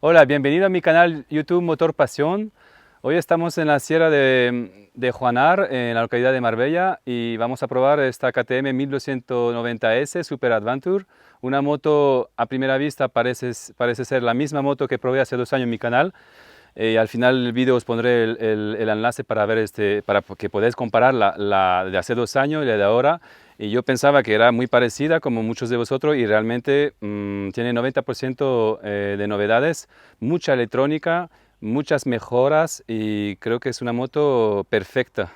Hola, bienvenido a mi canal YouTube Motor Pasión. Hoy estamos en la Sierra de Juanar, en la localidad de Marbella, y vamos a probar esta KTM 1290S Super Adventure, una moto a primera vista parece ser la misma moto que probé hace 2 años en mi canal. Al final del vídeo os pondré el enlace para ver para que podáis comparar la de hace 2 años y la de ahora. Y yo pensaba que era muy parecida como muchos de vosotros y realmente tiene 90% de novedades, mucha electrónica, muchas mejoras y creo que es una moto perfecta.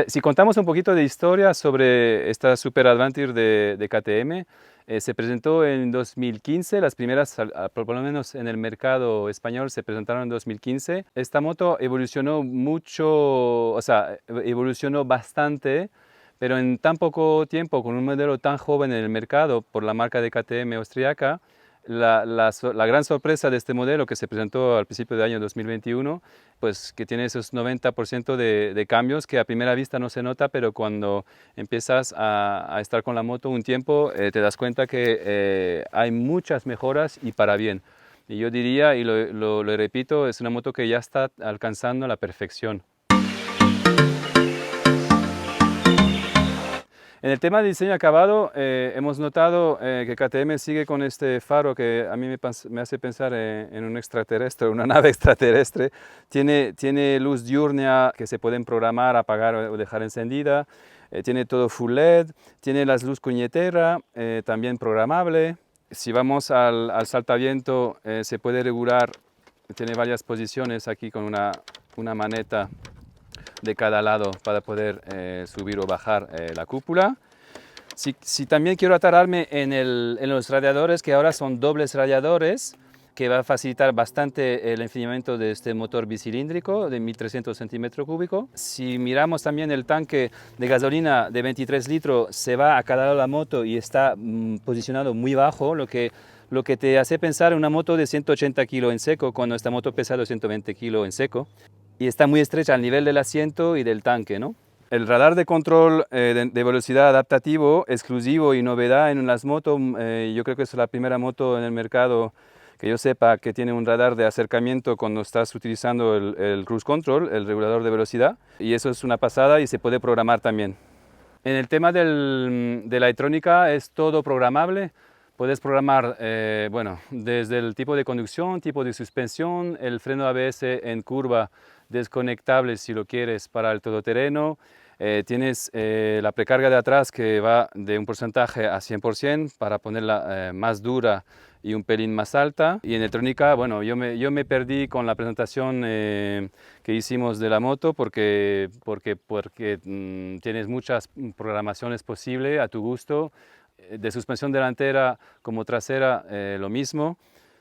Si contamos un poquito de historia sobre esta Super Adventure de KTM, se presentó en 2015, las primeras, por lo menos en el mercado español, se presentaron en 2015. Esta moto evolucionó mucho, o sea, evolucionó bastante, pero en tan poco tiempo, con un modelo tan joven en el mercado por la marca de KTM austriaca, la gran sorpresa de este modelo que se presentó al principio del año 2021, pues que tiene esos 90% de cambios que a primera vista no se nota, pero cuando empiezas a estar con la moto un tiempo te das cuenta que hay muchas mejoras y para bien. Y yo diría, y lo repito, es una moto que ya está alcanzando la perfección. En el tema de diseño acabado, hemos notado que KTM sigue con este faro que a mí me hace pensar en un extraterrestre, una nave extraterrestre. Tiene luz diurna que se pueden programar, apagar o dejar encendida. Tiene todo full LED, tiene las luz cuñetera, también programable. Si vamos al saltaviento, se puede regular, tiene varias posiciones aquí con una maneta de cada lado para poder subir o bajar la cúpula. Si también quiero atararme en los radiadores, que ahora son dobles radiadores, que va a facilitar bastante el enfriamiento de este motor bicilíndrico de 1300 centímetros cúbicos. Si miramos también el tanque de gasolina de 23 litros, se va a cada lado de la moto y está posicionado muy bajo, lo que te hace pensar en una moto de 180 kilos en seco, cuando esta moto pesa 220 kilos en seco. Y está muy estrecha al nivel del asiento y del tanque, ¿no? El radar de control de velocidad adaptativo, exclusivo y novedad en las motos, yo creo que es la primera moto en el mercado que yo sepa que tiene un radar de acercamiento cuando estás utilizando el cruise control, el regulador de velocidad, y eso es una pasada y se puede programar también. En el tema de la electrónica es todo programable. Puedes programar, bueno, desde el tipo de conducción, tipo de suspensión, el freno ABS en curva desconectable si lo quieres para el todoterreno. Tienes la precarga de atrás que va de un porcentaje a 100% para ponerla más dura y un pelín más alta. Y en electrónica, bueno, yo me perdí con la presentación que hicimos de la moto porque tienes muchas programaciones posibles a tu gusto. De suspensión delantera como trasera, lo mismo.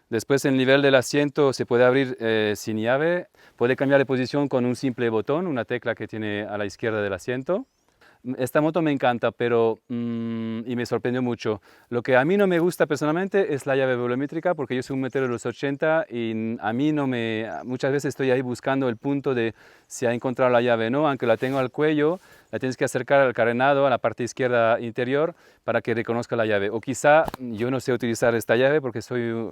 Después el nivel del asiento se puede abrir sin llave, puede cambiar de posición con un simple botón, una tecla que tiene a la izquierda del asiento. Esta moto me encanta, pero y me sorprendió mucho. Lo que a mí no me gusta personalmente es la llave volumétrica, porque yo soy un metero de los 80 y a mí no me... Muchas veces estoy ahí buscando el punto de si ha encontrado la llave, ¿no? Aunque la tengo al cuello, la tienes que acercar al carenado, a la parte izquierda interior, para que reconozca la llave. O quizá yo no sé utilizar esta llave porque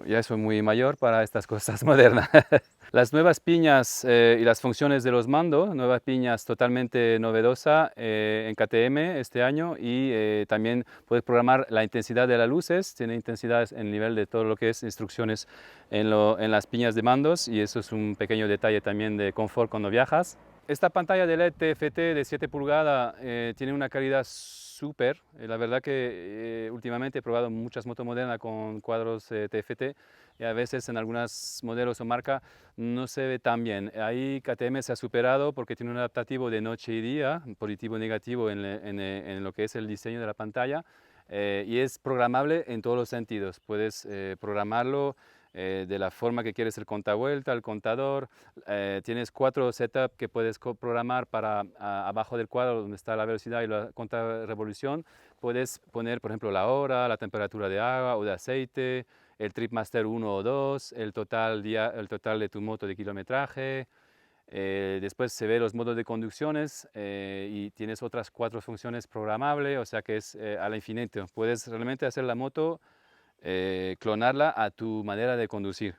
ya soy muy mayor para estas cosas modernas. Las nuevas piñas y las funciones de los mandos, nuevas piñas totalmente novedosa en KTM este año, y también puedes programar la intensidad de las luces, tiene intensidades en el nivel de todo lo que es instrucciones en las piñas de mandos, y eso es un pequeño detalle también de confort cuando viajas. Esta pantalla de LED TFT de 7 pulgadas tiene una calidad súper. La verdad que últimamente he probado muchas motos modernas con cuadros TFT y a veces en algunos modelos o marcas no se ve tan bien. Ahí KTM se ha superado porque tiene un adaptativo de noche y día, positivo y negativo en lo que es el diseño de la pantalla, y es programable en todos los sentidos. Puedes programarlo de la forma que quieres el contavuelta, el contador. Tienes 4 setups que puedes programar para abajo del cuadro donde está la velocidad y la contrarrevolución. Puedes poner, por ejemplo, la hora, la temperatura de agua o de aceite, el Trip Master 1 o 2, el total de tu moto de kilometraje. Después se ve los modos de conducciones y tienes otras 4 funciones programables, o sea que es al infinito. Puedes realmente hacer la moto, clonarla a tu manera de conducir.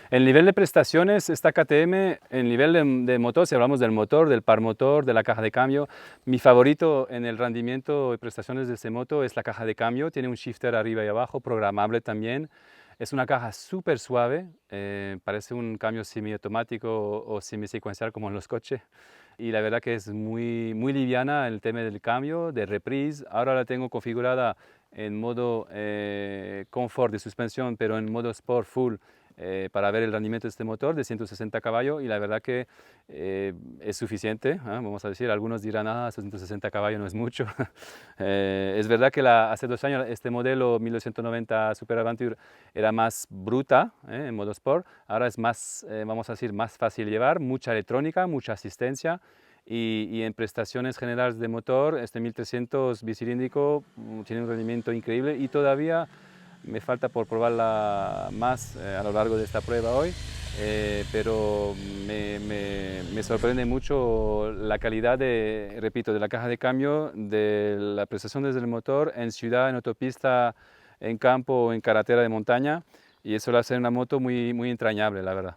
El nivel de prestaciones está KTM, el nivel de motor, si hablamos del motor, del par motor, de la caja de cambio, mi favorito en el rendimiento y prestaciones de este moto es la caja de cambio. Tiene un shifter arriba y abajo, programable también. Es una caja súper suave, parece un cambio semiautomático o semisecuencial como en los coches. Y la verdad que es muy, muy liviana en el tema del cambio, de reprise. Ahora la tengo configurada en modo confort de suspensión, pero en modo sport full, para ver el rendimiento de este motor de 160 caballos, y la verdad que es suficiente, vamos a decir. Algunos dirán, 160 caballos no es mucho. Es verdad que hace 2 años este modelo 1990 Super Adventure era más bruta en modo sport. Ahora es más, vamos a decir, más fácil llevar, mucha electrónica, mucha asistencia. Y en prestaciones generales de motor, este 1300 bicilíndrico tiene un rendimiento increíble, y todavía me falta por probarla más a lo largo de esta prueba hoy, pero me sorprende mucho la calidad repito, de la caja de cambio, de la prestación desde el motor en ciudad, en autopista, en campo o en carretera de montaña, y eso lo hace una moto muy, muy entrañable, la verdad.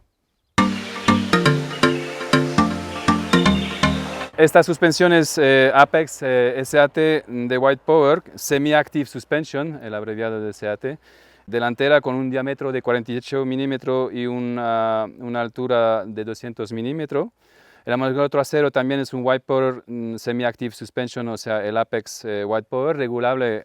Estas suspensiones Apex SAT de White Power, Semi-Active Suspension, el abreviado de SAT, delantera con un diámetro de 48 milímetros y una altura de 200 milímetros. El amortiguador trasero también es un White Power Semi-Active Suspension, o sea, el Apex White Power, regulable.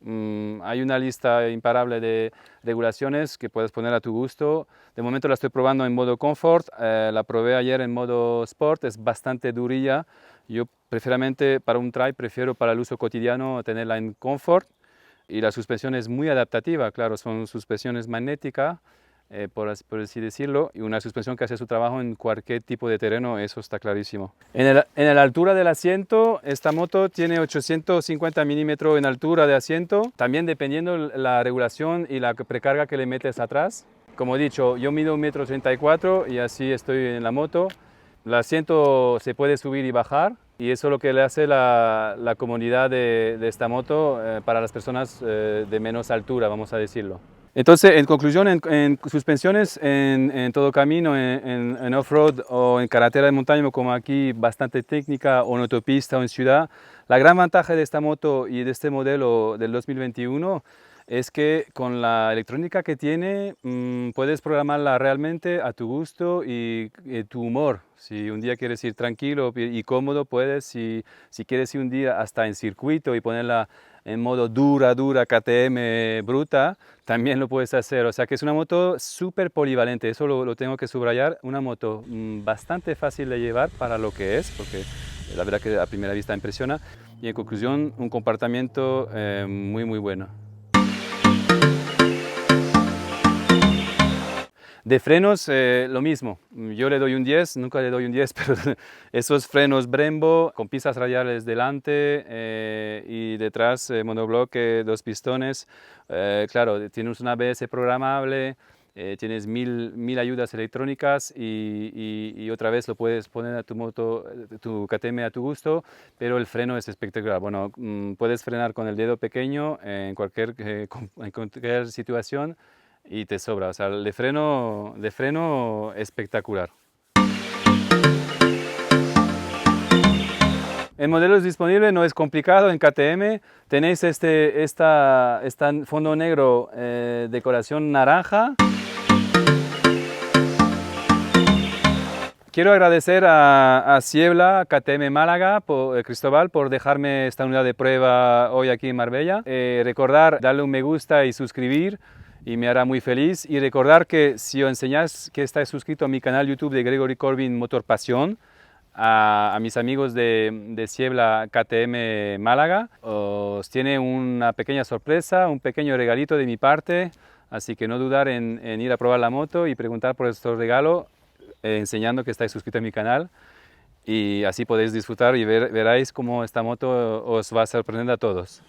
Hay una lista imparable de regulaciones que puedes poner a tu gusto. De momento la estoy probando en modo Comfort, la probé ayer en modo Sport, es bastante durilla. Yo preferiblemente para un trail prefiero para el uso cotidiano tenerla en Comfort, y la suspensión es muy adaptativa, claro, son suspensiones magnéticas, por así decirlo, y una suspensión que hace su trabajo en cualquier tipo de terreno, eso está clarísimo. En la altura del asiento, esta moto tiene 850 milímetros en altura de asiento, también dependiendo la regulación y la precarga que le metes atrás. Como he dicho, yo mido 1,84 m y así estoy en la moto. El asiento se puede subir y bajar, y eso es lo que le hace la comodidad de esta moto para las personas de menos altura, vamos a decirlo. Entonces, en conclusión, en suspensiones, en todo camino, en off-road o en carretera de montaña, como aquí, bastante técnica, o en autopista o en ciudad, la gran ventaja de esta moto y de este modelo del 2021 es que con la electrónica que tiene puedes programarla realmente a tu gusto y tu humor. Si un día quieres ir tranquilo y cómodo, puedes. Si quieres ir un día hasta en circuito y ponerla en modo dura KTM bruta, también lo puedes hacer. O sea que es una moto súper polivalente, eso lo tengo que subrayar. Una moto bastante fácil de llevar para lo que es, porque la verdad que a primera vista impresiona. Y en conclusión, un comportamiento muy, muy bueno. De frenos, lo mismo. Yo le doy un 10, nunca le doy un 10, pero esos frenos Brembo con pistas radiales delante y detrás monobloque, 2 pistones. Claro, tienes una ABS programable, tienes mil ayudas electrónicas y otra vez lo puedes poner a tu moto, tu KTM a tu gusto, pero el freno es espectacular. Bueno, puedes frenar con el dedo pequeño en cualquier situación y te sobra. O sea, el de freno espectacular. En modelos disponibles no es complicado, en KTM tenéis este fondo negro, decoración naranja. Quiero agradecer a Ciebla, KTM Málaga, Cristóbal, por dejarme esta unidad de prueba hoy aquí en Marbella. Recordar darle un me gusta y suscribir y me hará muy feliz. Y recordar que si os enseñáis que estáis suscrito a mi canal YouTube de Gregory Corbin Motor Pasión, a mis amigos de Ciebla KTM Málaga, os tiene una pequeña sorpresa, un pequeño regalito de mi parte, así que no dudar en ir a probar la moto y preguntar por este regalo, enseñando que estáis suscritos a mi canal, y así podéis disfrutar y veréis cómo esta moto os va a sorprender a todos.